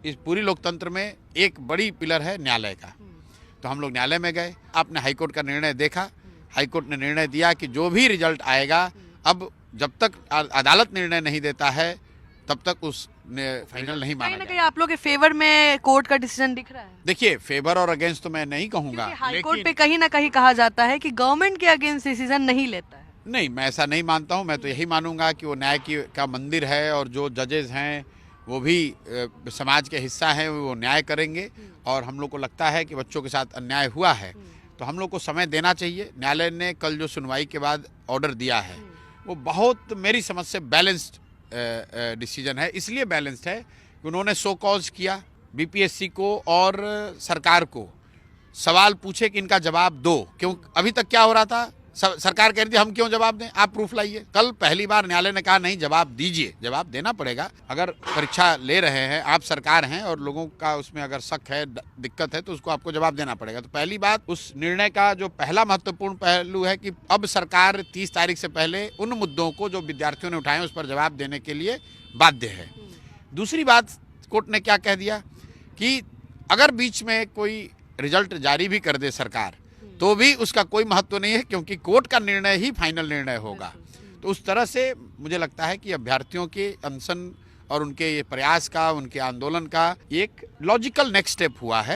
इस पूरी लोकतंत्र में एक बड़ी पिलर है न्यायालय का। तो हम लोग न्यायालय में गए, आपने हाईकोर्ट का निर्णय देखा। हाईकोर्ट ने निर्णय दिया कि जो भी रिजल्ट आएगा, अब जब तक अदालत निर्णय नहीं देता है तब तक उस फाइनल नहीं माना कहीं ना कहीं जाएगा। आप लोग के फेवर में कोर्ट का डिसीजन दिख रहा है, देखिए, फेवर और अगेंस्ट तो मैं नहीं कहूंगा, क्योंकि हाईकोर्ट पे लेकिन कहीं ना कहीं कहा जाता है कि गवर्नमेंट के अगेंस्ट डिसीजन नहीं लेता है। नहीं, मैं ऐसा नहीं मानता हूं। मैं तो यही मानूंगा कि वो न्याय का मंदिर है और जो जजेस हैं वो भी समाज के हिस्सा हैं, वो न्याय करेंगे। और हम लोग को लगता है कि बच्चों के साथ अन्याय हुआ है तो हम लोग को समय देना चाहिए। न्यायालय ने कल जो सुनवाई के बाद ऑर्डर दिया है वो बहुत मेरी समझ से बैलेंस्ड डिसीजन है। इसलिए बैलेंस्ड है कि उन्होंने सो कॉज किया बीपीएससी को और सरकार को, सवाल पूछे कि इनका जवाब दो। क्यों अभी तक क्या हो रहा था, सरकार कह रही थी हम क्यों जवाब दें, आप प्रूफ लाइए। कल पहली बार न्यायालय ने कहा नहीं, जवाब दीजिए, जवाब देना पड़ेगा। अगर परीक्षा ले रहे हैं, आप सरकार हैं और लोगों का उसमें अगर शक है, दिक्कत है तो उसको आपको जवाब देना पड़ेगा। तो पहली बात, उस निर्णय का जो पहला महत्वपूर्ण पहलू है कि अब सरकार 30 तारीख से पहले उन मुद्दों को जो विद्यार्थियों ने उठाए उस पर जवाब देने के लिए बाध्य है। दूसरी बात, कोर्ट ने क्या कह दिया कि अगर बीच में कोई रिजल्ट जारी भी कर दे सरकार तो भी उसका कोई महत्व नहीं है, क्योंकि कोर्ट का निर्णय ही फाइनल निर्णय होगा। तो उस तरह से मुझे लगता है कि अभ्यर्थियों के अनशन और उनके ये प्रयास का, उनके आंदोलन का एक लॉजिकल नेक्स्ट स्टेप हुआ है।